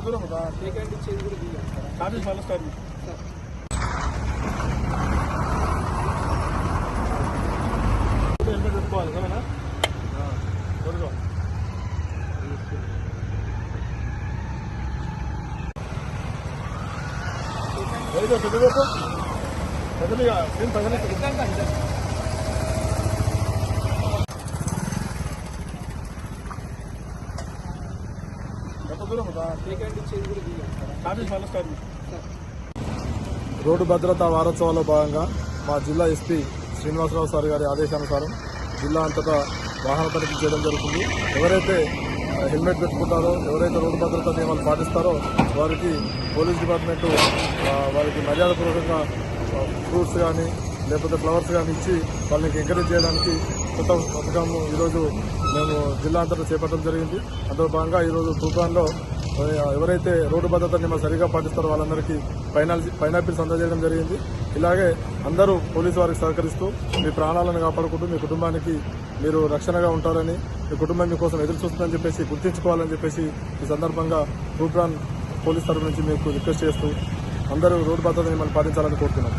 దూరం కదా టేక్ ఇచ్చేది కూడా దిగాం సార్. స్టార్టింగ్ మళ్ళీ స్టార్టింగ్ హెల్మెట్ పెట్టుకోవాలి సరేనా? దొరకవు ఏదో పెద్దగొట్టు పెద్దగా ఏం పెద్దలే దూరం కదా టేక్ ఇచ్చేది కూడా దిగాం సార్. స్టార్టింగ్ మళ్ళీ స్టార్టింగ్ రోడ్డు భద్రతా వారోత్సవాల్లో భాగంగా మా జిల్లా ఎస్పీ శ్రీనివాసరావు సార్ గారి ఆదేశానుసారం జిల్లా అంతటా వాహన తనిఖీ చేయడం జరుగుతుంది. ఎవరైతే హెల్మెట్ పెట్టుకుంటారో, ఎవరైతే రోడ్డు భద్రతా నియమాలు పాటిస్తారో వారికి పోలీస్ డిపార్ట్మెంటు వారికి మర్యాదపూర్వకంగా ఫ్రూట్స్ కానీ లేకపోతే ఫ్లవర్స్ కానీ ఇచ్చి వాళ్ళని ఎంకరేజ్ చేయడానికి కొత్త పథకం ఈరోజు మేము జిల్లా అంతటా చేపట్టడం జరిగింది. అందులో భాగంగా ఈరోజు తూప్రాన్లో ఎవరైతే రోడ్డు భద్రత నియమాలు సరిగా పాటిస్తారో వాళ్ళందరికీ పైనాపిల్స్ అందజేయడం జరిగింది. ఇలాగే అందరూ పోలీసు వారికి సహకరిస్తూ మీ ప్రాణాలను కాపాడుకుంటూ మీ కుటుంబానికి మీరు రక్షణగా ఉంటారని, మీ కుటుంబం మీకోసం ఎదురు చూస్తుందని చెప్పేసి గుర్తించుకోవాలని చెప్పేసి ఈ సందర్భంగా తూప్రాన్ పోలీస్ తరఫు నుంచి మీకు రిక్వెస్ట్ చేస్తూ అందరూ రోడ్డు భద్రత నియమాలు పాటించాలని కోరుతున్నాను.